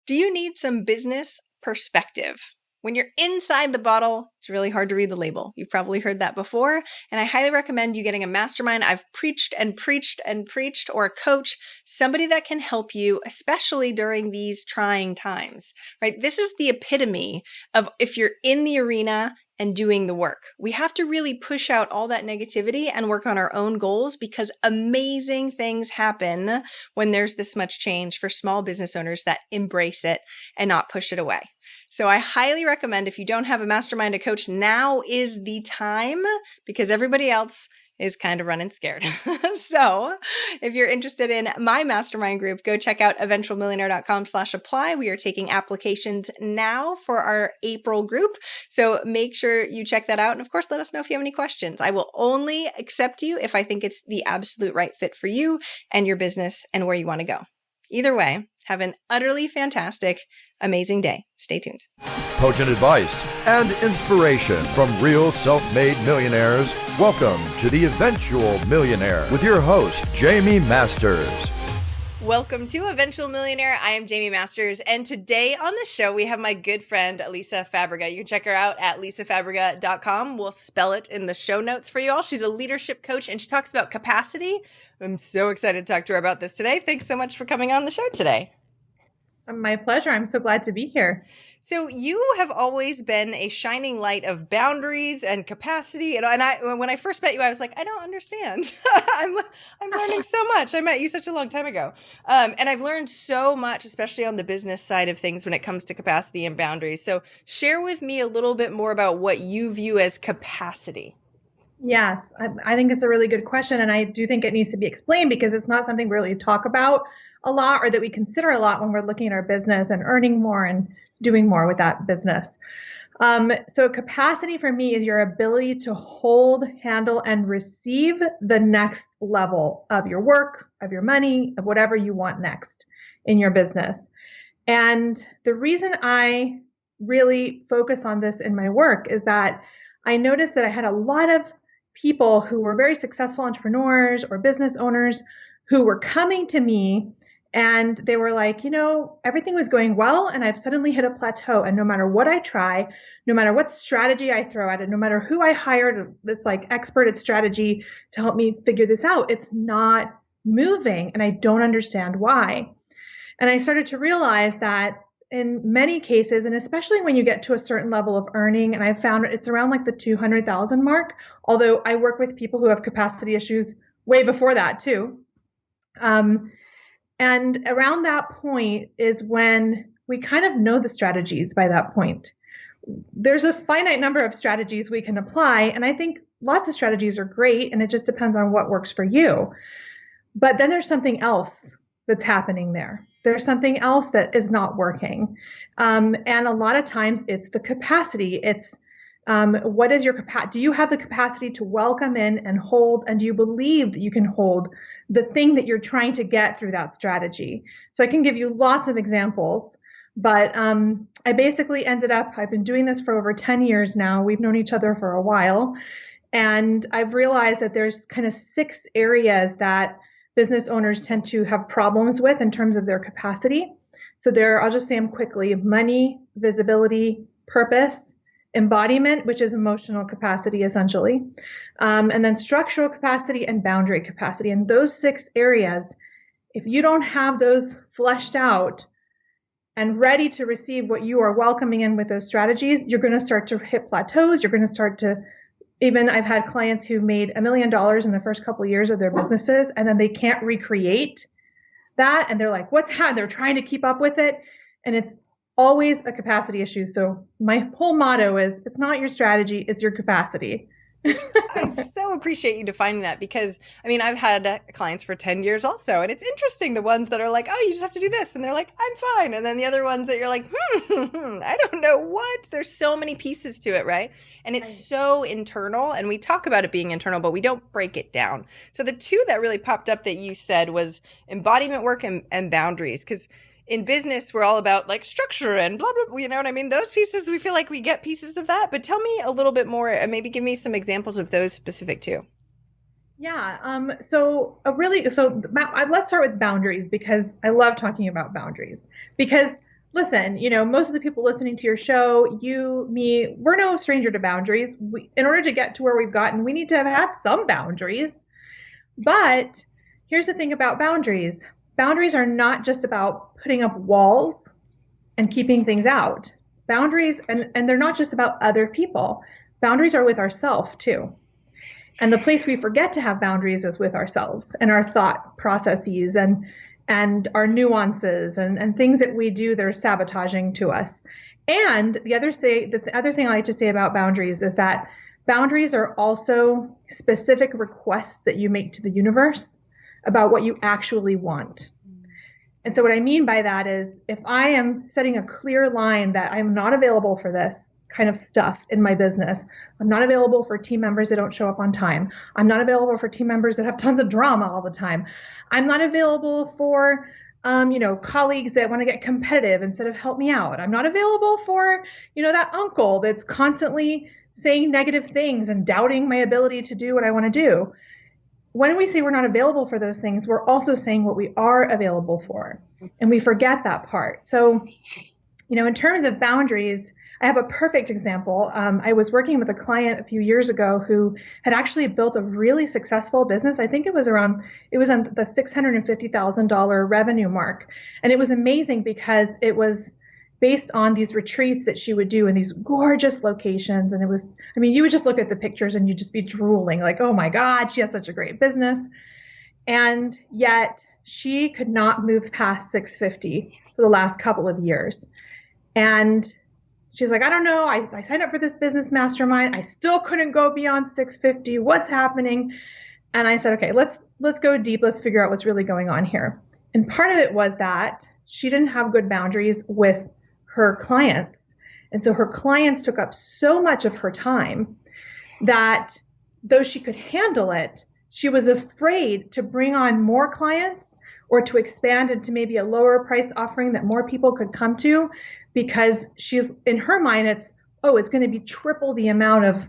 Do you need some business perspective? When you're inside the bottle, it's really hard to read the label. You've probably heard that before, and I highly recommend you getting a mastermind. I've preached and preached and preached, or a coach, somebody that can help you, especially during these trying times, right? This is the epitome of if you're in the arena and doing the work. We have to really push out all that negativity and work on our own goals, because amazing things happen when there's this much change for small business owners that embrace it and not push it away. So I highly recommend, if you don't have a mastermind, a coach, now is the time, because everybody else is kind of running scared. So if you're interested in my mastermind group, go check out eventualmillionaire.com/apply. We are taking applications now for our April group. So make sure you check that out. And of course, let us know if you have any questions. I will only accept you if I think it's the absolute right fit for you and your business and where you want to go. Either way, have an utterly fantastic, amazing day. Stay tuned. Potent advice and inspiration from real self-made millionaires. Welcome to the Eventual Millionaire with your host, Jaime Masters. Welcome to Eventual Millionaire. I am Jaime Masters, and today on the show we have my good friend Lisa Fabrega. You can check her out at lisafabrega.com. We'll spell it in the show notes for you all. She's a leadership coach, and she talks about capacity. I'm so excited to talk to her about this today. Thanks so much for coming on the show today. My pleasure. I'm so glad to be here. So you have always been a shining light of boundaries and capacity. And when I first met you, I was like, I don't understand. I'm learning so much. I met you such a long time ago. And I've learned so much, especially on the business side of things when it comes to capacity and boundaries. So share with me a little bit more about what you view as capacity. Yes, I think it's a really good question. And I do think it needs to be explained, because it's not something we really talk about a lot, or that we consider a lot when we're looking at our business and earning more and doing more with that business. So capacity for me is your ability to hold, handle, and receive the next level of your work, of your money, of whatever you want next in your business. And the reason I really focus on this in my work is that I noticed that I had a lot of people who were very successful entrepreneurs or business owners who were coming to me, and they were like, everything was going well, and I've suddenly hit a plateau. And no matter what I try, no matter what strategy I throw at it, no matter who I hired that's like expert at strategy to help me figure this out, it's not moving, and I don't understand why. And I started to realize that in many cases, and especially when you get to a certain level of earning, and I've found it's around like the 200,000 mark, although I work with people who have capacity issues way before that too. And around that point is when we kind of know the strategies by that point. There's a finite number of strategies we can apply, and I think lots of strategies are great, and it just depends on what works for you. But then there's something else that's happening there. There's something else that is not working. And a lot of times it's the capacity. It's what is your capacity? Do you have the capacity to welcome in and hold? And do you believe that you can hold the thing that you're trying to get through that strategy? So I can give you lots of examples, but I basically ended up, I've been doing this for over 10 years now. We've known each other for a while. And I've realized that there's kind of 6 areas that business owners tend to have problems with in terms of their capacity. So I'll just say them quickly: money, visibility, purpose, embodiment, which is emotional capacity essentially, and then structural capacity and boundary capacity. And those 6 areas, if you don't have those fleshed out and ready to receive what you are welcoming in with those strategies, you're going to start to hit plateaus. You're going to start to, even I've had clients who made $1 million in the first couple of years of their businesses, and then they can't recreate that. And they're like, what's happening? They're trying to keep up with it. And it's always a capacity issue. So my whole motto is, it's not your strategy, it's your capacity. I so appreciate you defining that, because I've had clients for 10 years also, and it's interesting, the ones that are like, oh, you just have to do this, and they're like, I'm fine. And then the other ones that you're like, I don't know what. There's so many pieces to it, right? And it's so internal, and we talk about it being internal, but we don't break it down. So the 2 that really popped up that you said was embodiment work and boundaries, because in business, we're all about like structure and blah, blah, you know what I mean? Those pieces, we feel like we get pieces of that, but tell me a little bit more and maybe give me some examples of those specific too. Yeah. Let's start with boundaries, because I love talking about boundaries. Because listen, most of the people listening to your show, you, me, we're no stranger to boundaries. In order to get to where we've gotten, we need to have had some boundaries. But here's the thing about boundaries. Boundaries are not just about putting up walls and keeping things out. Boundaries, and they're not just about other people. Boundaries are with ourselves too. And the place we forget to have boundaries is with ourselves and our thought processes and our nuances and things that we do that are sabotaging to us. And the other thing I like to say about boundaries is that boundaries are also specific requests that you make to the universe about what you actually want. And so what I mean by that is if I am setting a clear line that I'm not available for this kind of stuff in my business, I'm not available for team members that don't show up on time. I'm not available for team members that have tons of drama all the time. I'm not available for colleagues that want to get competitive instead of help me out. I'm not available for, that uncle that's constantly saying negative things and doubting my ability to do what I want to do. When we say we're not available for those things, we're also saying what we are available for. And we forget that part. So, in terms of boundaries, I have a perfect example. I was working with a client a few years ago who had actually built a really successful business. I think it was on the $650,000 revenue mark. And it was amazing because it was based on these retreats that she would do in these gorgeous locations. And you would just look at the pictures and you'd just be drooling like, oh my God, she has such a great business. And yet she could not move past 650 for the last couple of years. And she's like, I don't know. I signed up for this business mastermind. I still couldn't go beyond 650. What's happening? And I said, okay, let's go deep. Let's figure out what's really going on here. And part of it was that she didn't have good boundaries with her clients. And so her clients took up so much of her time that though she could handle it, she was afraid to bring on more clients or to expand into maybe a lower price offering that more people could come to, because she's, in her mind, it's going to be triple the amount of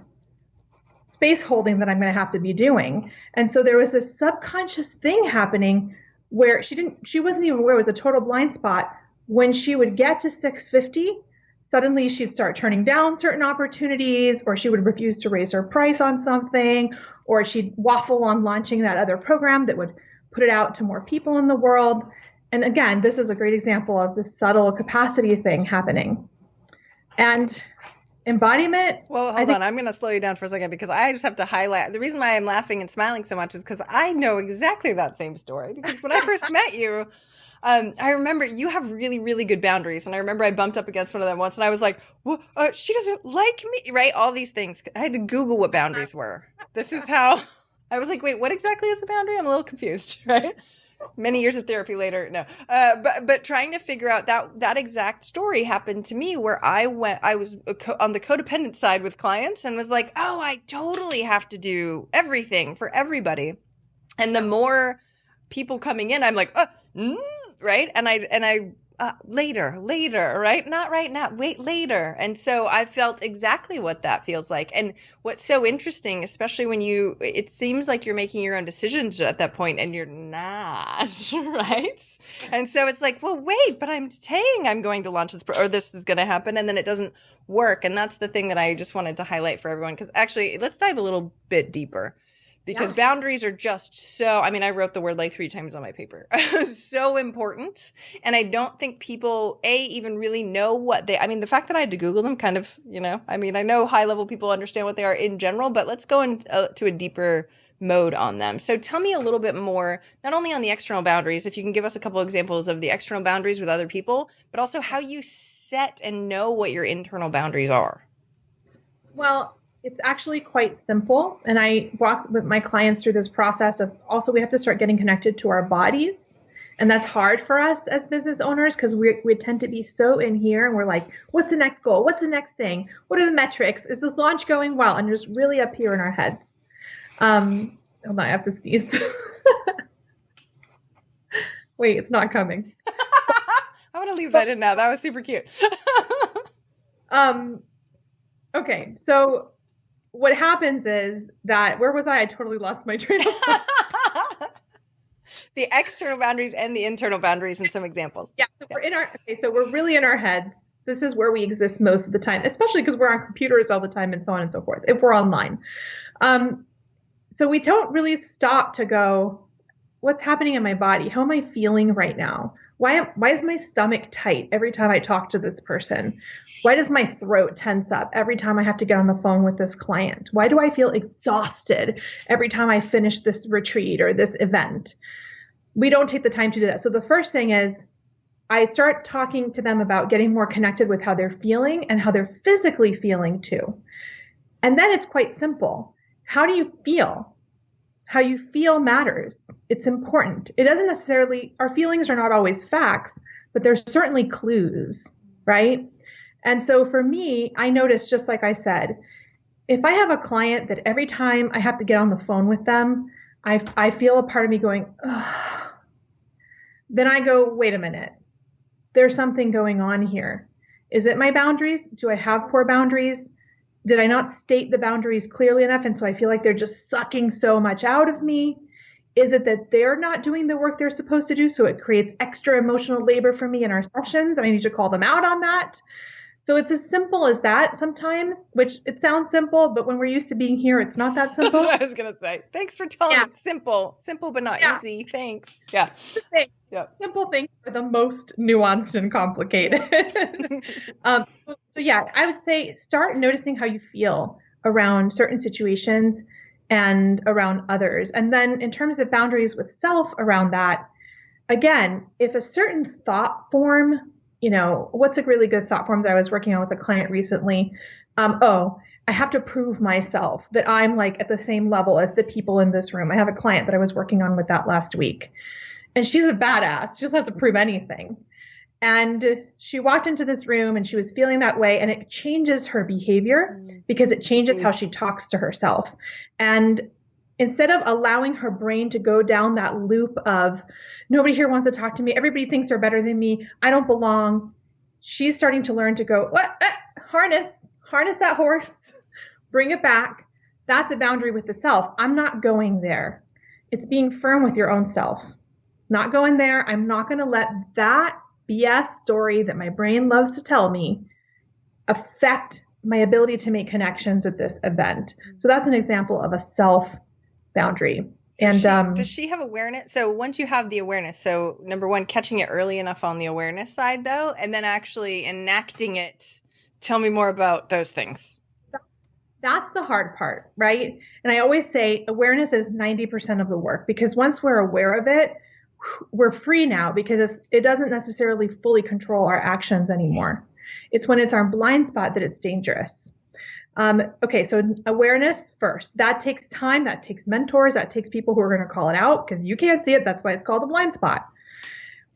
space holding that I'm going to have to be doing. And so there was this subconscious thing happening where she wasn't even aware it was a total blind spot. When she would get to 650, suddenly she'd start turning down certain opportunities, or she would refuse to raise her price on something, or she'd waffle on launching that other program that would put it out to more people in the world. And again, this is a great example of this subtle capacity thing happening. And embodiment. Well, hold on. I'm going to slow you down for a second because I just have to highlight. The reason why I'm laughing and smiling so much is because I know exactly that same story. Because when I first met you, I remember you have really, really good boundaries. And I remember I bumped up against one of them once and I was like, well, she doesn't like me, right? All these things. I had to Google what boundaries were. This is how I was like, wait, what exactly is a boundary? I'm a little confused, right? Many years of therapy later, no. But trying to figure out that exact story happened to me where I was on the codependent side with clients and was like, oh, I totally have to do everything for everybody. And the more people coming in, I'm like, right? And I later, right? Not right now, wait, later. And so I felt exactly what that feels like. And what's so interesting, especially when it seems like you're making your own decisions at that point and you're not, right? And so it's like, well, wait, but I'm saying I'm going to launch this, or this is going to happen. And then it doesn't work. And that's the thing that I just wanted to highlight for everyone. Because actually, let's dive a little bit deeper. Because boundaries are just so, I wrote the word like 3 times on my paper. So important. And I don't think people, even really know what the fact that I had to Google them kind of, I know high level people understand what they are in general, but let's go into a deeper mode on them. So tell me a little bit more, not only on the external boundaries, if you can give us a couple examples of the external boundaries with other people, but also how you set and know what your internal boundaries are. Well, it's actually quite simple. And I walk with my clients through this process of also we have to start getting connected to our bodies. And that's hard for us as business owners because we tend to be so in here and we're like, what's the next goal? What's the next thing? What are the metrics? Is this launch going well? And just really up here in our heads. Hold on, I have to sneeze. Wait, it's not coming. I want to leave that in now. That was super cute. Okay, so what happens is that, where was I? I totally lost my train of thought. The external boundaries and the internal boundaries and some examples. Yeah. So we're really in our heads. This is where we exist most of the time, especially because we're on computers all the time and so on and so forth, if we're online. So we don't really stop to go, what's happening in my body? How am I feeling right now? Why is my stomach tight every time I talk to this person? Why does my throat tense up every time I have to get on the phone with this client? Why do I feel exhausted every time I finish this retreat or this event? We don't take the time to do that. So the first thing is I start talking to them about getting more connected with how they're feeling and how they're physically feeling too. And then it's quite simple. How do you feel? How you feel matters. It's important. It doesn't necessarily, our feelings are not always facts, but they're certainly clues, right? And so for me, I notice, just like I said, if I have a client that every time I have to get on the phone with them, I feel a part of me going, ugh, then I go, wait a minute, there's something going on here. Is it my boundaries? Do I have poor boundaries? Did I not state the boundaries clearly enough? And so I feel like they're just sucking so much out of me. Is it that they're not doing the work they're supposed to do? So it creates extra emotional labor for me in our sessions. And I need to call them out on that. So it's as simple as that sometimes, which it sounds simple, but when we're used to being here, it's not that simple. That's what I was going to say. Thanks for telling me. Simple, but not easy. Thanks. Yeah. Simple things are the most nuanced and complicated. So yeah, I would say start noticing how you feel around certain situations and around others. And then in terms of boundaries with self around that, again, if a certain thought form, what's a really good thought form that I was working on with a client recently? I have to prove myself that I'm like at the same level as the people in this room. I have a client that I was working on with that last week. And she's a badass. She doesn't have to prove anything. And she walked into this room and she was feeling that way. And it changes her behavior because it changes how she talks to herself. And instead of allowing her brain to go down that loop of nobody here wants to talk to me, everybody thinks they're better than me, I don't belong, she's starting to learn to go, what? Harness that horse, bring it back. That's a boundary with the self. I'm not going there. It's being firm with your own self. Not going there. I'm not going to let that BS story that my brain loves to tell me affect my ability to make connections at this event. So that's an example of a self boundary. So does she have awareness? So once you have the awareness, so number one, catching it early enough on the awareness side though, and then actually enacting it. Tell me more about those things. That's the hard part, right? And I always say awareness is 90% of the work, because once we're aware of it, we're free now, because it doesn't necessarily fully control our actions anymore. It's when it's our blind spot that it's dangerous. Okay, so awareness first. That takes time. That takes mentors. That takes people who are going to call it out, because you can't see it. That's why it's called a blind spot.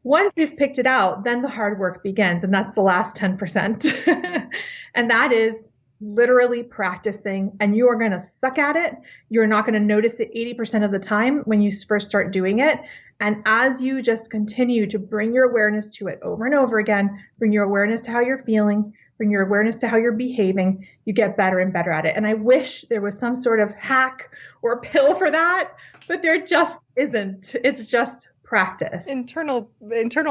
Once we've picked it out, then the hard work begins, and that's the last 10%. And that is literally practicing, and you are going to suck at it. You're not going to notice it 80% of the time when you first start doing it. And as you just continue to bring your awareness to it over and over again, bring your awareness to how you're feeling, bring your awareness to how you're behaving, you get better and better at it. And I wish there was some sort of hack or pill for that, but there just isn't. It's just practice. Internal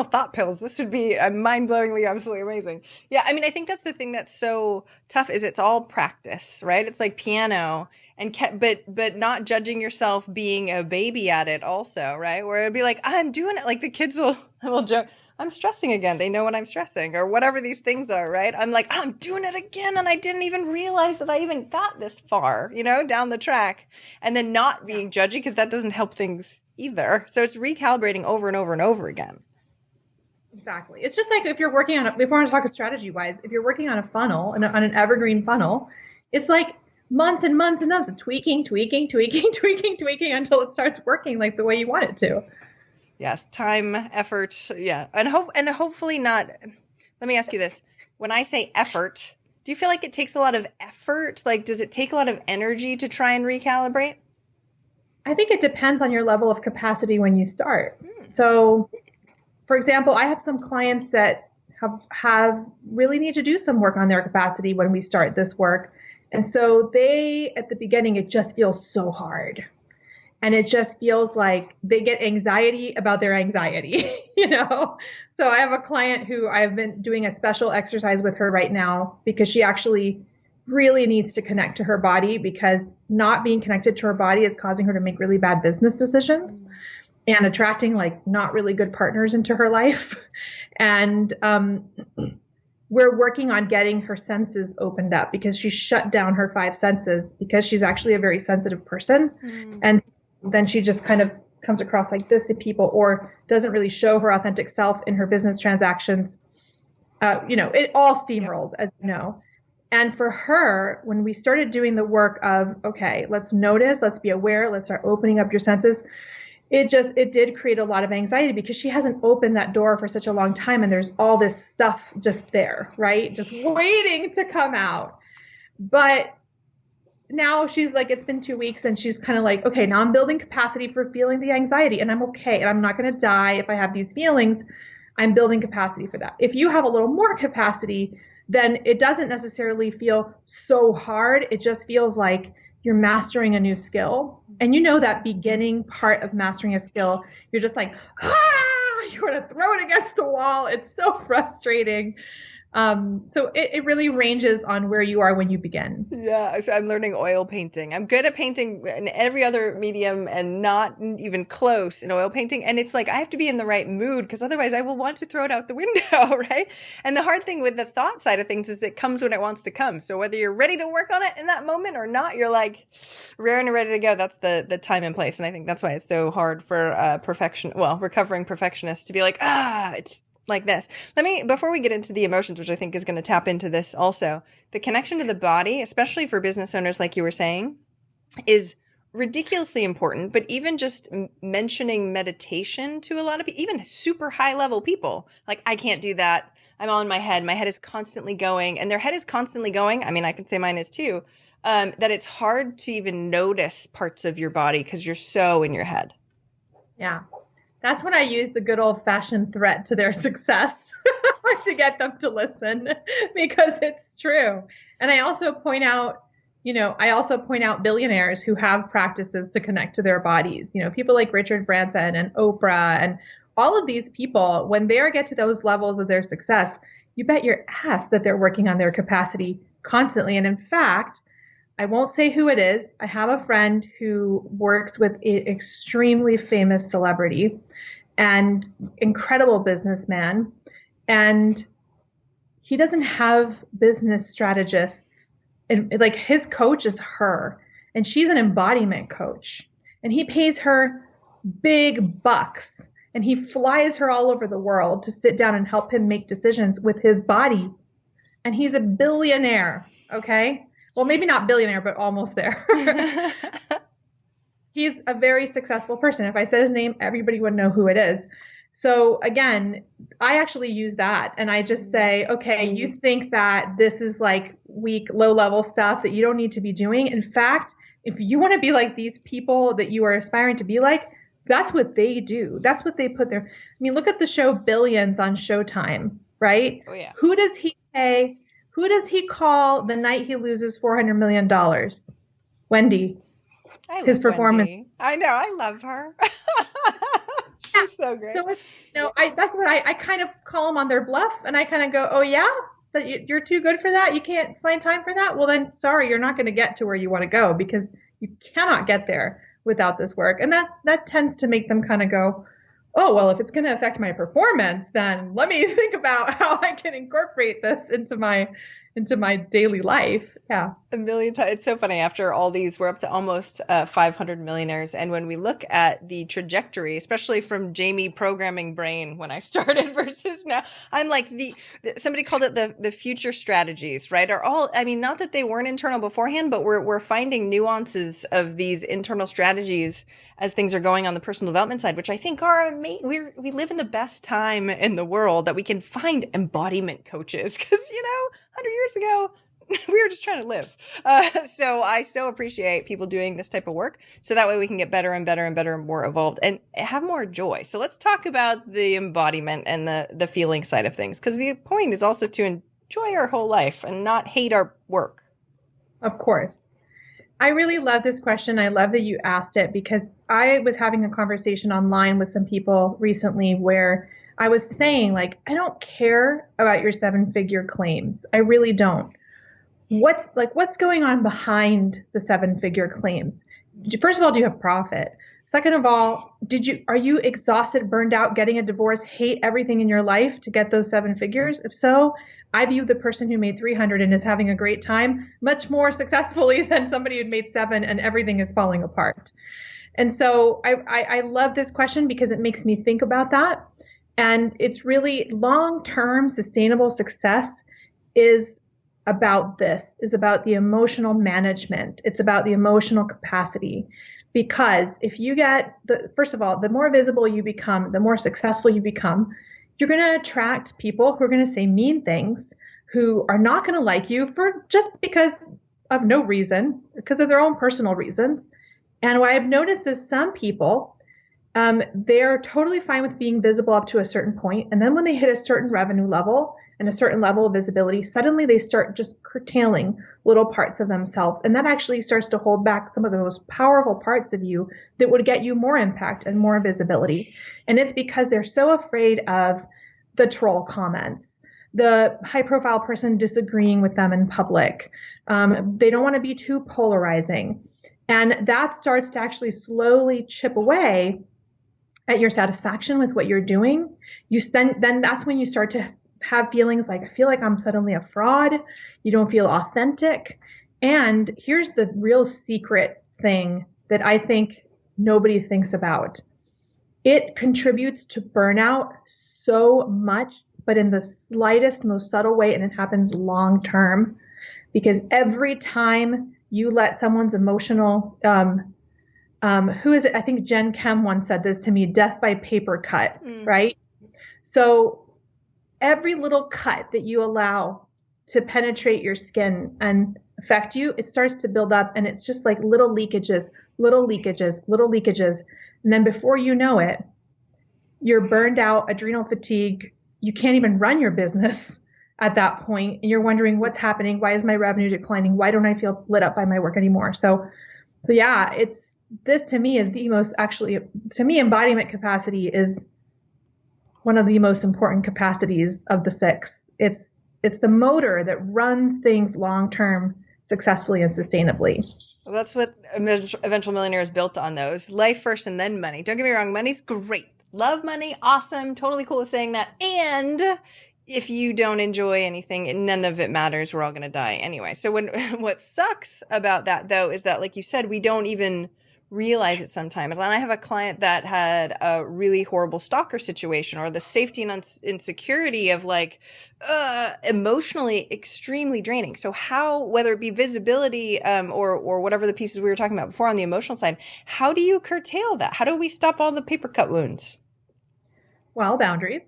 thought pills. This would be mind-blowingly absolutely amazing. Yeah, I mean, I think that's the thing that's so tough is it's all practice, right? It's like piano, and but not judging yourself being a baby at it also, right? Where it'd be like, I'm doing it. Like the kids will joke, I'm stressing again. They know when I'm stressing, or whatever these things are, right? I'm like, I'm doing it again, and I didn't even realize that I even got this far, down the track, and then not being judgy, because that doesn't help things either. So it's recalibrating over and over and over again. Exactly. It's just like if you're working on if we want to talk strategy wise, if you're working on a funnel, on an evergreen funnel, it's like months and months and months of tweaking until it starts working like the way you want it to. Yes, time, effort, yeah, and hopefully not. Let me ask you this: when I say effort, do you feel like it takes a lot of effort? Like, does it take a lot of energy to try and recalibrate? I think it depends on your level of capacity when you start. So, for example, I have some clients that have really need to do some work on their capacity when we start this work, and so they at the beginning it just feels so hard. And it just feels like they get anxiety about their anxiety, So I have a client who I've been doing a special exercise with her right now because she actually really needs to connect to her body, because not being connected to her body is causing her to make really bad business decisions and attracting like not really good partners into her life. And we're working on getting her senses opened up, because she shut down her 5 senses because she's actually a very sensitive person. And then she just kind of comes across like this to people, or doesn't really show her authentic self in her business transactions. It all steamrolls, as you know. And for her, when we started doing the work of, okay, let's notice, let's be aware, let's start opening up your senses, it did create a lot of anxiety, because she hasn't opened that door for such a long time. And there's all this stuff just there, right? Just waiting to come out. But now she's like, it's been 2 weeks, and she's kind of like, okay, now I'm building capacity for feeling the anxiety, and I'm okay. And I'm not going to die if I have these feelings. I'm building capacity for that. If you have a little more capacity, then it doesn't necessarily feel so hard. It just feels like you're mastering a new skill. And that beginning part of mastering a skill, you're just like, you want to throw it against the wall. It's so frustrating. So it really ranges on where you are when you begin. Yeah, so I'm learning oil painting. I'm good at painting in every other medium and not even close in oil painting. And it's like I have to be in the right mood, because otherwise I will want to throw it out the window, right? And the hard thing with the thought side of things is that it comes when it wants to come. So whether you're ready to work on it in that moment or not, you're like raring and ready to go. That's the time and place. And I think that's why it's so hard for recovering perfectionists to be like, it's like this. Before we get into the emotions, which I think is going to tap into this also, the connection to the body, especially for business owners, like you were saying, is ridiculously important. But even just mentioning meditation to a lot of people, even super high level people, like, I can't do that. I'm on my head. My head is constantly going, and their head is constantly going. I mean, I can say mine is too, that it's hard to even notice parts of your body because you're so in your head. Yeah. That's when I use the good old fashioned threat to their success to get them to listen, because it's true. And I also point out billionaires who have practices to connect to their bodies, people like Richard Branson and Oprah and all of these people. When they get to those levels of their success, you bet your ass that they're working on their capacity constantly. And in fact, I won't say who it is. I have a friend who works with an extremely famous celebrity and incredible businessman. And he doesn't have business strategists. And like, his coach is her, and she's an embodiment coach. And he pays her big bucks, and he flies her all over the world to sit down and help him make decisions with his body. And he's a billionaire. Okay. Well, maybe not billionaire, but almost there. He's a very successful person. If I said his name, everybody would know who it is. So again, I actually use that, and I just say, okay, you think that this is like weak, low-level stuff that you don't need to be doing. In fact, if you want to be like these people that you are aspiring to be like, that's what they do. That's what they put there. I mean, look at the show Billions on Showtime, right? Oh, yeah. Who does he pay? Who does he call the night he loses $400 million? Wendy. His performance. Wendy. I know. I love her. She's so great. So, that's what I kind of call them on their bluff, and I kind of go, oh, yeah, that you're too good for that? You can't find time for that? Well, then, sorry, you're not going to get to where you want to go, because you cannot get there without this work. And that tends to make them kind of go, oh, well, if it's going to affect my performance, then let me think about how I can incorporate this into my daily life. Yeah. A million times. It's so funny. After all these, we're up to almost 500 millionaires. And when we look at the trajectory, especially from Jaime programming brain when I started versus now, I'm like somebody called it the future strategies, right? Are all, I mean, not that they weren't internal beforehand, but we're finding nuances of these internal strategies as things are going on the personal development side, which I think are amazing. We live in the best time in the world that we can find embodiment coaches, because, 100 years ago, we were just trying to live. So I so appreciate people doing this type of work, so that way we can get better and better and better and more evolved and have more joy. So let's talk about the embodiment and the feeling side of things, because the point is also to enjoy our whole life and not hate our work. Of course. I really love this question. I love that you asked it, because I was having a conversation online with some people recently where I was saying, like, I don't care about your 7-figure claims. I really don't. What's going on behind the 7-figure claims? First of all, do you have profit? Second of all, are you exhausted, burned out, getting a divorce, hate everything in your life to get those 7 figures? If so, I view the person who made 300 and is having a great time much more successfully than somebody who made 7 and everything is falling apart. And so I love this question because it makes me think about that. And it's really long-term sustainable success is about the emotional management. It's about the emotional capacity. Because if you get first of all, the more visible you become, the more successful you become, you're going to attract people who are going to say mean things, who are not going to like you for just because of no reason, because of their own personal reasons. And what I've noticed is some people, they're totally fine with being visible up to a certain point. And then when they hit a certain revenue level and a certain level of visibility, suddenly they start just curtailing little parts of themselves. And that actually starts to hold back some of the most powerful parts of you that would get you more impact and more visibility. And it's because they're so afraid of the troll comments, the high profile person disagreeing with them in public. They don't want to be too polarizing. And that starts to actually slowly chip away at your satisfaction with what you're doing. Then that's when you start to have feelings like, I feel like I'm suddenly a fraud. You don't feel authentic. And here's the real secret thing that I think nobody thinks about. It contributes to burnout so much, but in the slightest, most subtle way, and it happens long term. Because every time you let someone's emotional, who is it? I think Jen Kem once said this to me, death by paper cut, right? So every little cut that you allow to penetrate your skin and affect you, it starts to build up, and it's just like little leakages, little leakages, little leakages. And then before you know it, you're burned out, adrenal fatigue. You can't even run your business at that point, and you're wondering what's happening. Why is my revenue declining? Why don't I feel lit up by my work anymore? So yeah, this to me is the most, actually, to me, embodiment capacity is one of the most important capacities of the 6. It's the motor that runs things long-term successfully and sustainably. Well, that's what Eventual Millionaire is built on, those. Life first and then money. Don't get me wrong, money's great. Love money, awesome, totally cool with saying that. And if you don't enjoy anything, none of it matters. We're all going to die anyway. So what sucks about that, though, is that, like you said, we don't even realize it sometimes. And I have a client that had a really horrible stalker situation, or the safety and insecurity of emotionally extremely draining. So how, whether it be visibility or whatever the pieces we were talking about before on the emotional side, how do you curtail that? How do we stop all the paper cut wounds? Well, boundaries.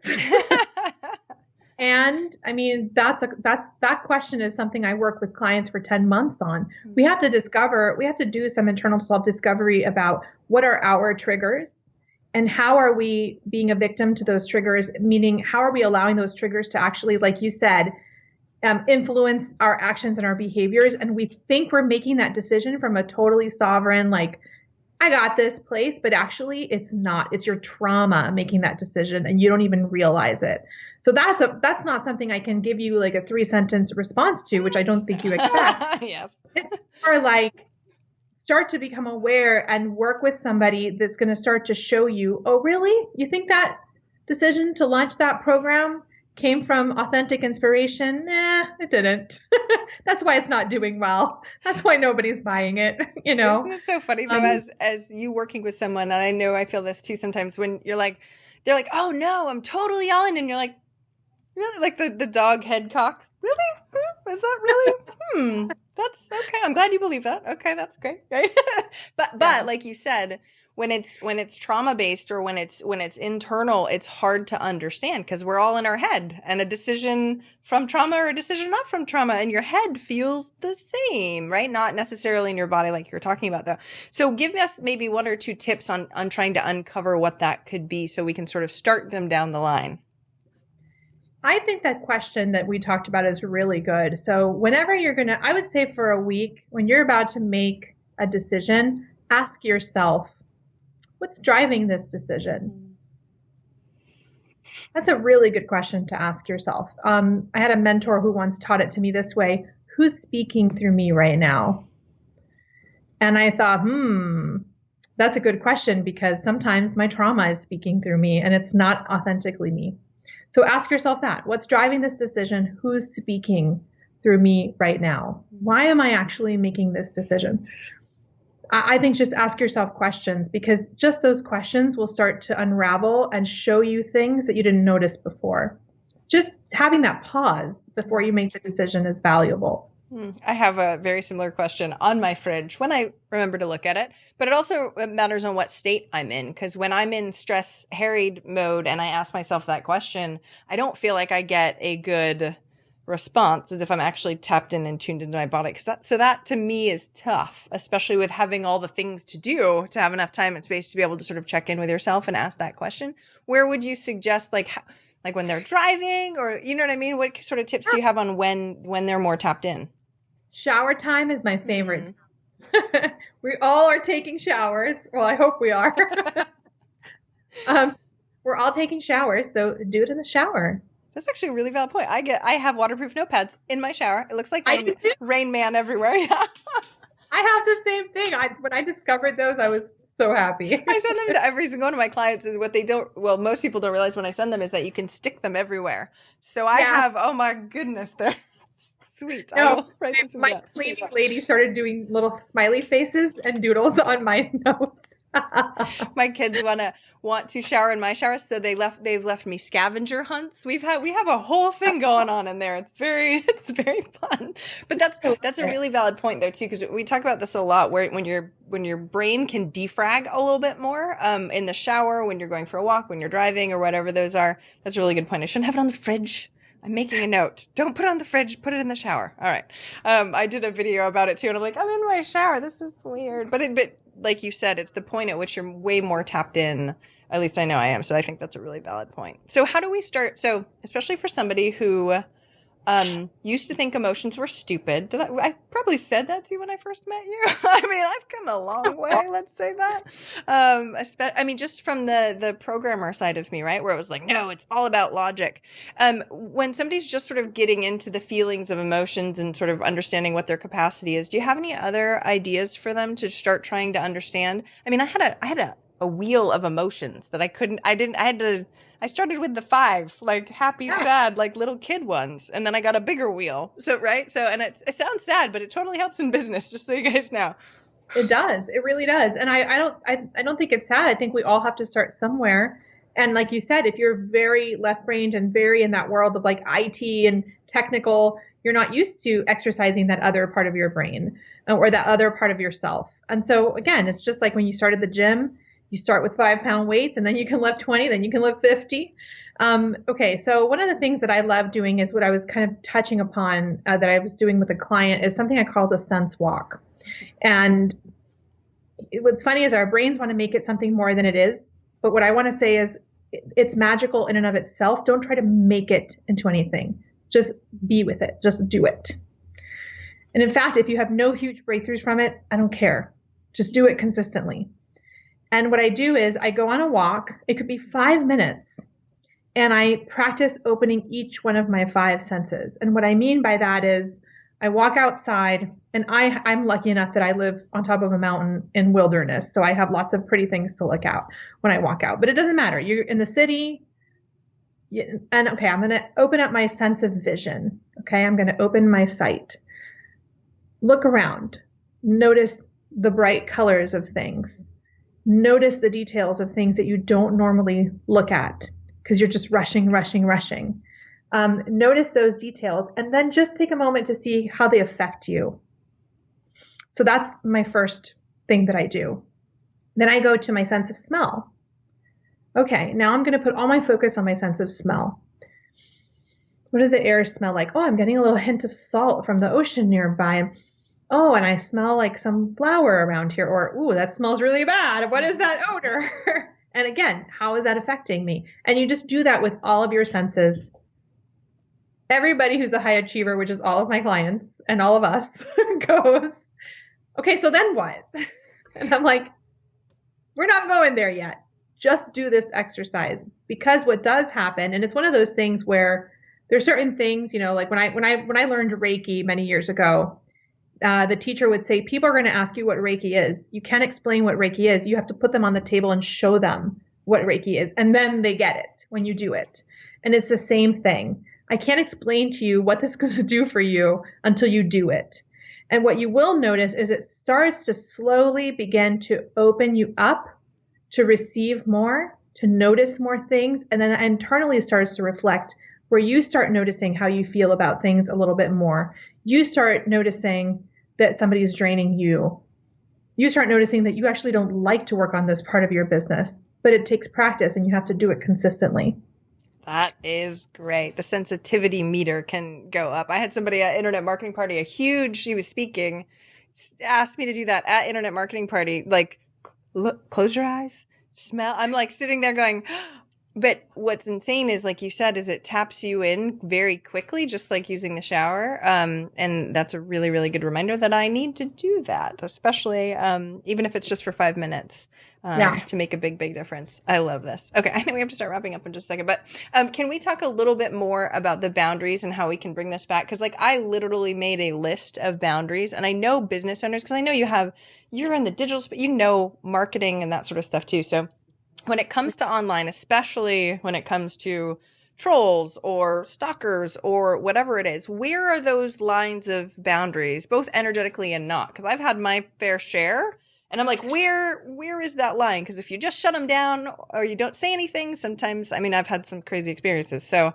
And I mean, that question is something I work with clients for 10 months on. We have to do some internal self-discovery about what are our triggers and how are we being a victim to those triggers, meaning how are we allowing those triggers to actually, like you said, influence our actions and our behaviors. And we think we're making that decision from a totally sovereign, like, I got this place, but actually it's not. It's your trauma making that decision and you don't even realize it. So that's not something I can give you like a 3-sentence response to, which I don't think you expect. Yes. It's more like start to become aware and work with somebody that's going to start to show you, oh, really? You think that decision to launch that program came from authentic inspiration? Nah, it didn't. That's why it's not doing well. That's why nobody's buying it, you know? Isn't it so funny though, as you working with someone, and I know I feel this too sometimes, when you're like, they're like, oh no, I'm totally on. And you're like, really? Like the dog head cock. Really? Is that really? That's okay. I'm glad you believe that. Okay. That's great. Right. But like you said, when it's trauma based or when it's internal, it's hard to understand because we're all in our head, and a decision from trauma or a decision not from trauma in your head feels the same, right? Not necessarily in your body like you're talking about though. So give us maybe 1 or 2 tips on trying to uncover what that could be so we can sort of start them down the line. I think that question that we talked about is really good. So whenever I would say for a week, when you're about to make a decision, ask yourself, What's driving this decision? That's a really good question to ask yourself. I had a mentor who once taught it to me this way: who's speaking through me right now? And I thought, that's a good question, because sometimes my trauma is speaking through me and it's not authentically me. So ask yourself that. What's driving this decision? Who's speaking through me right now? Why am I actually making this decision? I think just ask yourself questions, because just those questions will start to unravel and show you things that you didn't notice before. Just having that pause before you make the decision is valuable. I have a very similar question on my fridge when I remember to look at it, but it also matters on what state I'm in, because when I'm in stress harried mode and I ask myself that question, I don't feel like I get a good response as if I'm actually tapped in and tuned into my body. So that to me is tough, especially with having all the things to do, to have enough time and space to be able to sort of check in with yourself and ask that question. Where would you suggest, like when they're driving, or you know what I mean? What sort of tips do you have on when they're more tapped in? Shower time is my favorite. We all are taking showers. Well, I hope we are. We're all taking showers, so do it in the shower. That's actually a really valid point. I have waterproof notepads in my shower. It looks like Rain Man everywhere. Yeah. I have the same thing. When I discovered those, I was so happy. I send them to every single one of my clients, and most people don't realize when I send them is that you can stick them everywhere. So I have, oh my goodness, they're sweet. No, my cleaning lady started doing little smiley faces and doodles on my notes. My kids want to shower in my shower, so they've left me scavenger hunts. We have a whole thing going on in there. It's very fun. But that's a really valid point there too, because we talk about this a lot, where when your brain can defrag a little bit more in the shower, when you're going for a walk, when you're driving, or whatever those are. That's a really good point. I shouldn't have it on the fridge. I'm making a note. Don't put it on the fridge. Put it in the shower. All right. I did a video about it too, and I'm like, I'm in my shower. This is weird. But like you said, it's the point at which you're way more tapped in. At least I know I am. So I think that's a really valid point. So how do we start? So especially for somebody who used to think emotions were stupid. I probably said that to you when I first met you. I mean, I've come a long way, let's say that. Just from the programmer side of me, right? Where it was like, no, it's all about logic. When somebody's just sort of getting into the feelings of emotions and sort of understanding what their capacity is, do you have any other ideas for them to start trying to understand? I mean, I had a wheel of emotions that I started with the 5, like happy, sad, like little kid ones. And then I got a bigger wheel. So, right. So, and it sounds sad, but it totally helps in business, just so you guys know. It does. It really does. And I don't think it's sad. I think we all have to start somewhere. And like you said, if you're very left-brained and very in that world of like IT and technical, you're not used to exercising that other part of your brain or that other part of yourself. And so again, it's just like when you started the gym. You start with 5-pound weights, and then you can lift 20, then you can lift 50. Okay, so one of the things that I love doing is what I was kind of touching upon that I was doing with a client is something I call the sense walk. And what's funny is our brains want to make it something more than it is. But what I want to say is it's magical in and of itself. Don't try to make it into anything. Just be with it. Just do it. And in fact, if you have no huge breakthroughs from it, I don't care. Just do it consistently. And what I do is I go on a walk. It could be 5 minutes. And I practice opening each one of my 5 senses. And what I mean by that is I walk outside, and I'm lucky enough that I live on top of a mountain in wilderness. So I have lots of pretty things to look at when I walk out. But it doesn't matter. You're in the city. And okay, I'm going to open up my sense of vision. Okay, I'm going to open my sight. Look around. Notice the bright colors of things. Notice the details of things that you don't normally look at because you're just rushing. Notice those details, and then just take a moment to see how they affect you. So that's my first thing that I do. Then I go to my sense of smell. Okay, now I'm going to put all my focus on my sense of smell. What does the air smell like? Oh, I'm getting a little hint of salt from the ocean nearby. Oh, and I smell like some flower around here. Or, ooh, that smells really bad. What is that odor? And again, how is that affecting me? And you just do that with all of your senses. Everybody who's a high achiever, which is all of my clients and all of us, goes, okay, so then what? And I'm like, we're not going there yet. Just do this exercise, because what does happen, and it's one of those things where there's certain things, like when I learned Reiki many years ago, the teacher would say, people are going to ask you what Reiki is. You can't explain what Reiki is. You have to put them on the table and show them what Reiki is. And then they get it when you do it. And it's the same thing. I can't explain to you what this is going to do for you until you do it. And what you will notice is it starts to slowly begin to open you up to receive more, to notice more things. And then it internally starts to reflect, where you start noticing how you feel about things a little bit more. You start noticing that somebody's draining you. You start noticing that you actually don't like to work on this part of your business, but it takes practice and you have to do it consistently. That is great. The sensitivity meter can go up. I had somebody at Internet Marketing Party, he was speaking, asked me to do that at Internet Marketing Party. Like, look, close your eyes, smell. I'm like sitting there going, but what's insane is, like you said, is it taps you in very quickly, just like using the shower. And that's a really, really good reminder that I need to do that, especially even if it's just for 5 minutes to make a big, big difference. I love this. Okay, I think we have to start wrapping up in just a second. But can we talk a little bit more about the boundaries and how we can bring this back? Because like I literally made a list of boundaries, and I know business owners, because I know you're in the digital space, marketing and that sort of stuff too. So when it comes to online, especially when it comes to trolls or stalkers or whatever it is, where are those lines of boundaries, both energetically and not? Because I've had my fair share, and I'm like, where is that line? Because if you just shut them down or you don't say anything, sometimes, I've had some crazy experiences. So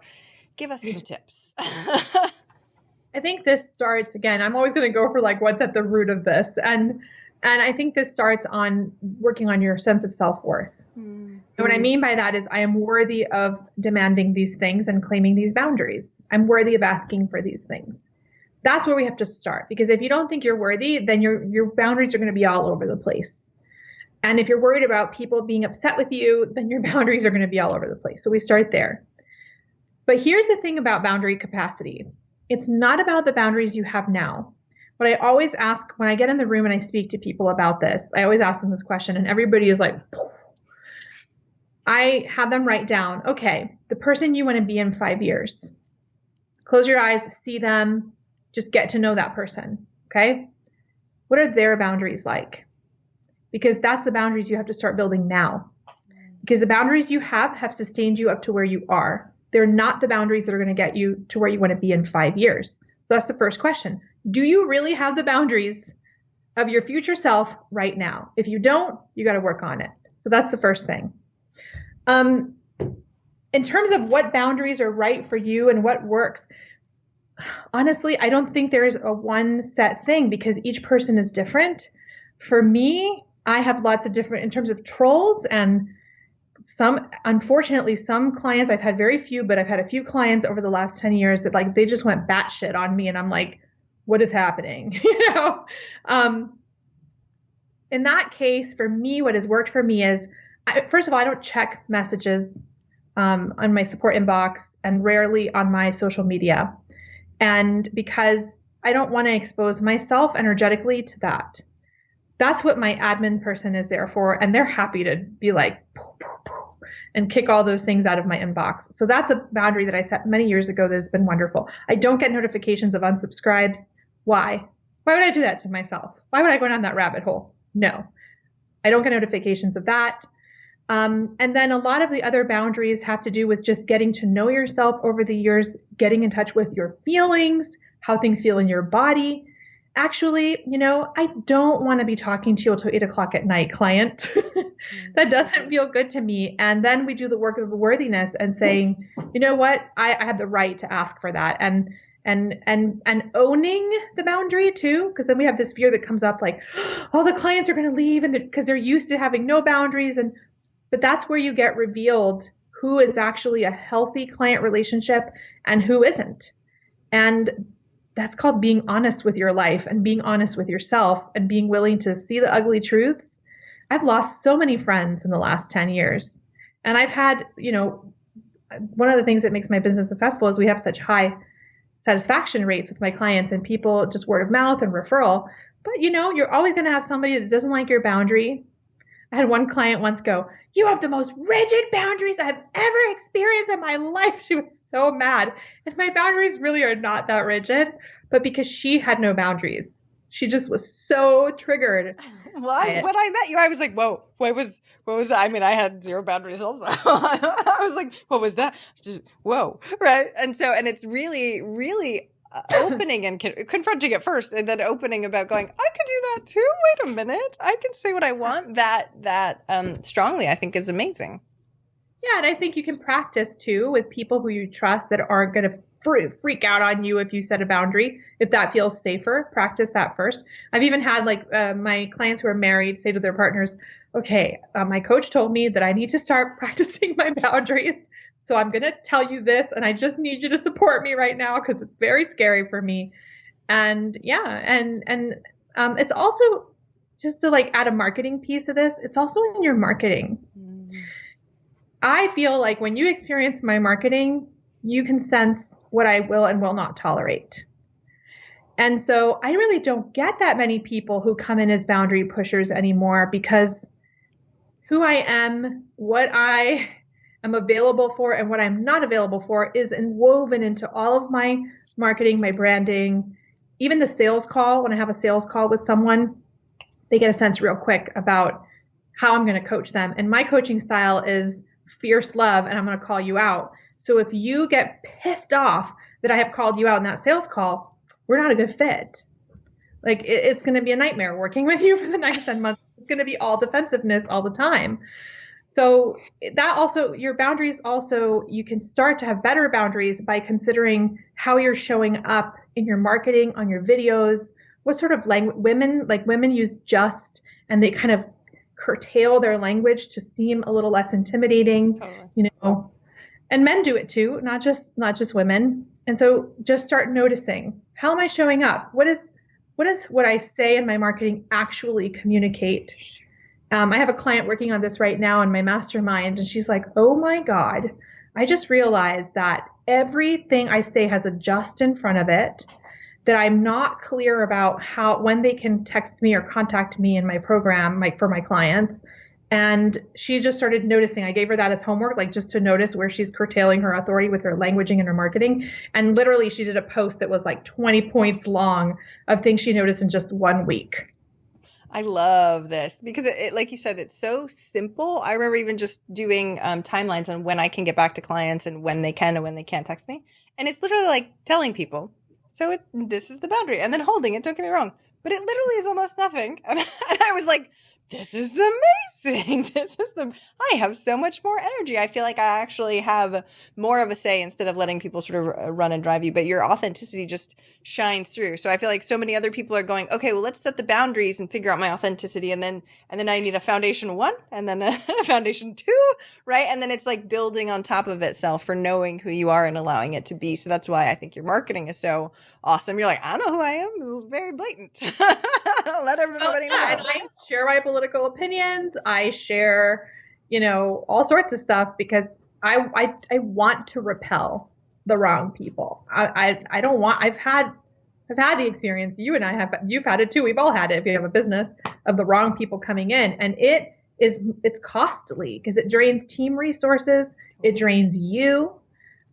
give us some tips. I think this starts, again, I'm always going to go for like what's at the root of this. And I think this starts on working on your sense of self-worth. And what I mean by that is I am worthy of demanding these things and claiming these boundaries. I'm worthy of asking for these things. That's where we have to start, because if you don't think you're worthy, then your boundaries are going to be all over the place. And if you're worried about people being upset with you, then your boundaries are going to be all over the place. So we start there. But here's the thing about boundary capacity. It's not about the boundaries you have now. What I always ask when I get in the room and I speak to people about this, I always ask them this question, and everybody is like, I have them write down, okay, the person you want to be in 5 years. Close your eyes, see them, just get to know that person, okay? What are their boundaries like? Because that's the boundaries you have to start building now. Because the boundaries you have sustained you up to where you are. They're not the boundaries that are going to get you to where you want to be in 5 years. So that's the first question. Do you really have the boundaries of your future self right now? If you don't, you got to work on it. So that's the first thing. In terms of what boundaries are right for you and what works, honestly, I don't think there is a one set thing, because each person is different. For me, I have lots of different, in terms of trolls, and unfortunately, some clients, I've had very few, but I've had a few clients over the last 10 years that like, they just went batshit on me. And I'm like, what is happening? In that case, for me, what has worked for me is, first of all, I don't check messages on my support inbox and rarely on my social media. And because I don't want to expose myself energetically to that. That's what my admin person is there for. And they're happy to be like, poof, poof, poof, and kick all those things out of my inbox. So that's a boundary that I set many years ago that has been wonderful. I don't get notifications of unsubscribes. Why? Why would I do that to myself? Why would I go down that rabbit hole? No, I don't get notifications of that. And then a lot of the other boundaries have to do with just getting to know yourself over the years, getting in touch with your feelings, how things feel in your body. Actually, I don't want to be talking to you until 8 o'clock at night, client. That doesn't feel good to me. And then we do the work of the worthiness and saying, you know what, I have the right to ask for that. And owning the boundary too, because then we have this fear that comes up like, oh, the clients are going to leave, and because they're used to having no boundaries. But that's where you get revealed who is actually a healthy client relationship and who isn't. And that's called being honest with your life and being honest with yourself and being willing to see the ugly truths. I've lost so many friends in the last 10 years. And I've had, one of the things that makes my business successful is we have such high satisfaction rates with my clients and people, just word of mouth and referral. But, you're always going to have somebody that doesn't like your boundary. I had one client once go, "You have the most rigid boundaries I've ever experienced in my life." She was so mad. And my boundaries really are not that rigid, but because she had no boundaries, she just was so triggered Well, by it. when I met you, I was like, whoa, what was that? I mean, I had zero boundaries also. I was like, what was that? Just, whoa. Right. And it's really, really opening and confronting at first, and then opening about going, I could do that too. Wait a minute. I can say what I want. That strongly, I think, is amazing. Yeah, and I think you can practice too with people who you trust that aren't going to freak out on you if you set a boundary. If that feels safer, practice that first. I've even had my clients who are married say to their partners, "Okay, my coach told me that I need to start practicing my boundaries. So I'm going to tell you this, and I just need you to support me right now because it's very scary for me." And yeah, and it's also just to add a marketing piece of this. It's also in your marketing. I feel like when you experience my marketing, you can sense what I will and will not tolerate. And so I really don't get that many people who come in as boundary pushers anymore, because who I am, what I am available for, and what I'm not available for is woven into all of my marketing, my branding, even the sales call. When I have a sales call with someone, they get a sense real quick about how I'm going to coach them. And my coaching style is fierce love, and I'm going to call you out. So if you get pissed off that I have called you out in that sales call, we're not a good fit. It's going to be a nightmare working with you for the next 10 months. It's going to be all defensiveness all the time. So that also, your boundaries also, you can start to have better boundaries by considering how you're showing up in your marketing, on your videos, what sort of language women use just, and they kind of curtail their language to seem a little less intimidating, and men do it too, not just women. And so just start noticing, how am I showing up? What is what I say in my marketing actually communicate? I have a client working on this right now in my mastermind, and she's like, "Oh my God, I just realized that everything I say has a just in front of it, that I'm not clear about when they can text me or contact me in my program, for my clients." And she just started noticing. I gave her that as homework, just to notice where she's curtailing her authority with her languaging and her marketing. And literally, she did a post that was 20 points long of things she noticed in just 1 week. I love this because it, like you said, it's so simple. I remember even just doing timelines on when I can get back to clients and when they can and when they can't text me. And it's literally like telling people, so this is the boundary, and then holding it. Don't get me wrong, but it literally is almost nothing. And I was like, this is amazing. I have so much more energy. I feel like I actually have more of a say instead of letting people sort of run and drive you, but your authenticity just shines through. So I feel like so many other people are going, okay, well, let's set the boundaries and figure out my authenticity. And then I need a foundation 1 and then a foundation 2, right? And then it's like building on top of itself for knowing who you are and allowing it to be. So that's why I think your marketing is so awesome. You're like, I know who I am. This is very blatant. Let everybody know. And I share my political opinions. I share, all sorts of stuff because I want to repel the wrong people. I don't want. I've had the experience. You and I have. You've had it too. We've all had it. If you have a business, of the wrong people coming in, and it's costly because it drains team resources. It drains you.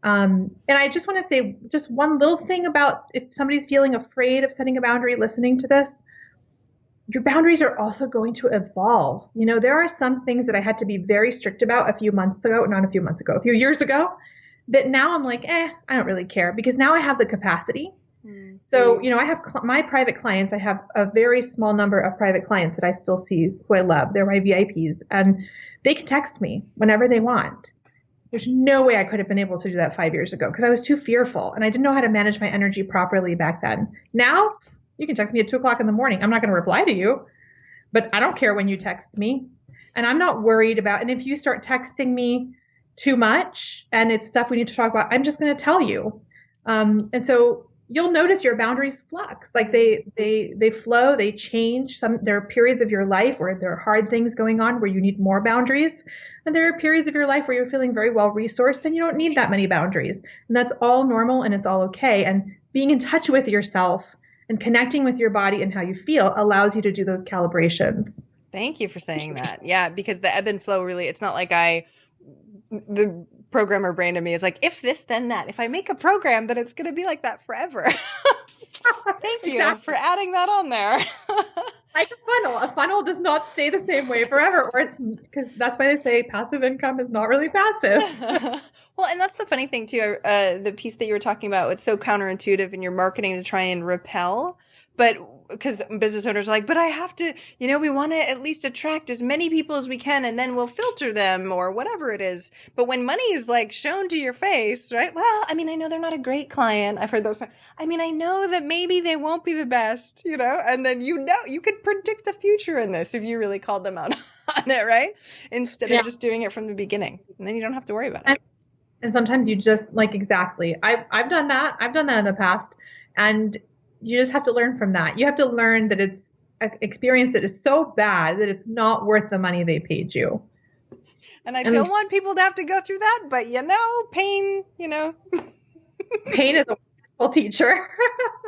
And I just want to say just one little thing about if somebody's feeling afraid of setting a boundary, listening to this. Your boundaries are also going to evolve. There are some things that I had to be very strict about a few years ago, that now I'm like, I don't really care, because now I have the capacity. Mm-hmm. So, I have my private clients. I have a very small number of private clients that I still see who I love. They're my VIPs, and they can text me whenever they want. There's no way I could have been able to do that 5 years ago because I was too fearful and I didn't know how to manage my energy properly back then. Now, you can text me at 2:00 in the morning. I'm not going to reply to you, but I don't care when you text me. And I'm not worried about, and if you start texting me too much and it's stuff we need to talk about, I'm just going to tell you. And so you'll notice your boundaries flux. They flow, they change. There are periods of your life where there are hard things going on where you need more boundaries. And there are periods of your life where you're feeling very well resourced and you don't need that many boundaries. And that's all normal and it's all okay. And being in touch with yourself and connecting with your body and how you feel allows you to do those calibrations. Thank you for saying that. Yeah, because the ebb and flow really, it's not like the programmer brain in me is like, if this, then that. If I make a program, then it's going to be like that forever. Thank you for adding that on there. Like a funnel. A funnel does not stay the same way forever, or it's because that's why they say passive income is not really passive. Well, and that's the funny thing too. The piece that you were talking about, it's so counterintuitive in your marketing to try and repel, but because business owners are like, but I have to, we want to at least attract as many people as we can, and then we'll filter them or whatever it is. But when money is like shown to your face, right? Well, I mean, I know they're not a great client. I've heard those. I mean, I know that maybe they won't be the best, and then you could predict the future in this if you really called them out on it, right? Instead of just doing it from the beginning, and then you don't have to worry about it. And sometimes you just exactly. I've done that. I've done that in the past, and you just have to learn from that. You have to learn that it's an experience that is so bad that it's not worth the money they paid you. And I don't want people to have to go through that, but pain, Pain is a wonderful teacher.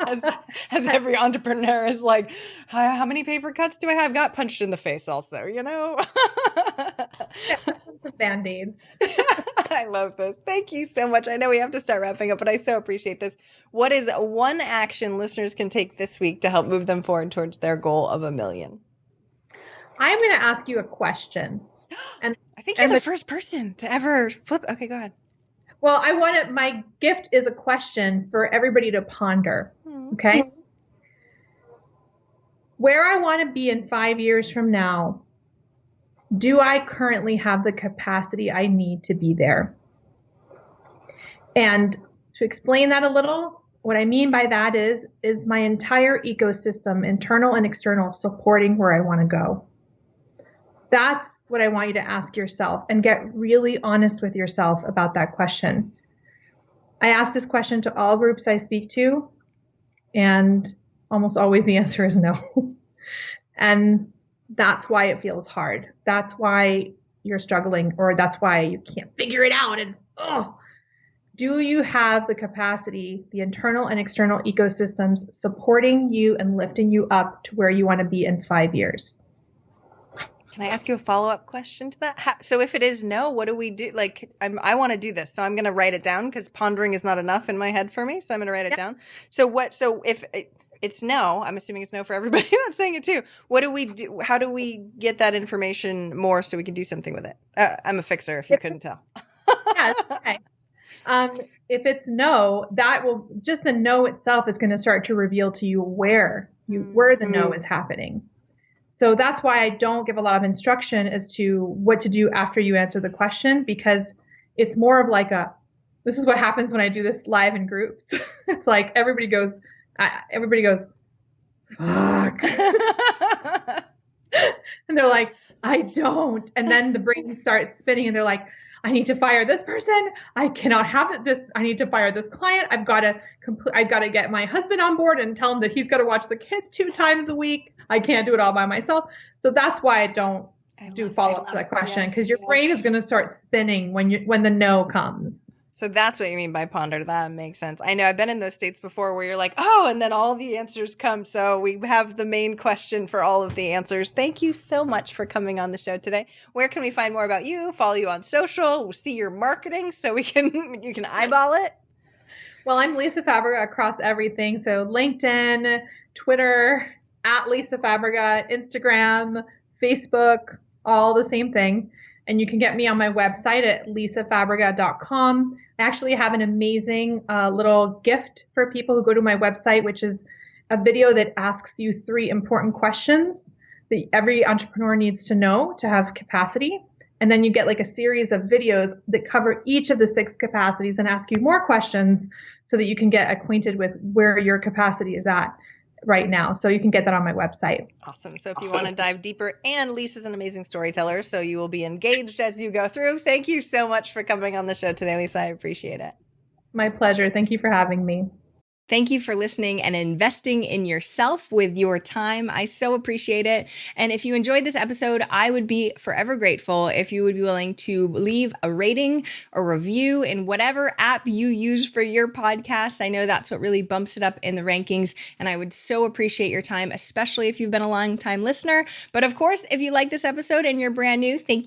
as every entrepreneur is like, how many paper cuts do I have? Got punched in the face also, Band-aids. I love this. Thank you so much. I know we have to start wrapping up, but I so appreciate this. What is one action listeners can take this week to help move them forward towards their goal of $1 million? I'm going to ask you a question. And I think you're the first person to ever flip. Okay, go ahead. Well, my gift is a question for everybody to ponder. Okay. Where I want to be in 5 years from now, do I currently have the capacity I need to be there? And to explain that a little, what I mean by that is my entire ecosystem, internal and external, supporting where I want to go? That's what I want you to ask yourself, and get really honest with yourself about that question. I ask this question to all groups I speak to, and almost always the answer is no. And that's why it feels hard. That's why you're struggling, or that's why you can't figure it out. Do you have the capacity, the internal and external ecosystems supporting you and lifting you up to where you want to be in 5 years? Can I ask you a follow-up question to that? So if it is no, what do we do? I want to do this, so I'm going to write it down because pondering is not enough in my head for me. So I'm going to write it down. So if it's no, I'm assuming it's no for everybody that's saying it too. What do we do? How do we get that information more so we can do something with it? I'm a fixer, if you couldn't tell. Yeah, okay. If it's no, just the no itself is going to start to reveal to you where the no is happening. So that's why I don't give a lot of instruction as to what to do after you answer the question, because it's more of like this is what happens when I do this live in groups. It's like everybody goes, fuck. And they're like, I don't. And then the brain starts spinning and they're like, I need to fire this person. I cannot have this. I need to fire this client. I've got to get my husband on board and tell him that he's got to watch the kids 2 times a week. I can't do it all by myself. So that's why I don't do follow up to that question, because your brain is going to start spinning when the no comes. So that's what you mean by ponder. That makes sense. I know I've been in those states before where you're like, oh, and then all the answers come. So we have the main question for all of the answers. Thank you so much for coming on the show today. Where can we find more about you? Follow you on social, see your marketing so you can eyeball it? Well, I'm Lisa Fabrega across everything. So LinkedIn, Twitter, @Lisa Fabrega, Instagram, Facebook, all the same thing. And you can get me on my website at lisafabrega.com. I actually have an amazing little gift for people who go to my website, which is a video that asks you 3 important questions that every entrepreneur needs to know to have capacity. And then you get a series of videos that cover each of the 6 capacities and ask you more questions so that you can get acquainted with where your capacity is at right now. So you can get that on my website. Awesome. So if you want to dive deeper, and Lisa's an amazing storyteller, so you will be engaged as you go through. Thank you so much for coming on the show today, Lisa. I appreciate it. My pleasure. Thank you for having me. Thank you for listening and investing in yourself with your time. I so appreciate it. And if you enjoyed this episode, I would be forever grateful if you would be willing to leave a rating or review in whatever app you use for your podcast. I know that's what really bumps it up in the rankings. And I would so appreciate your time, especially if you've been a long time listener. But of course, if you like this episode and you're brand new, thank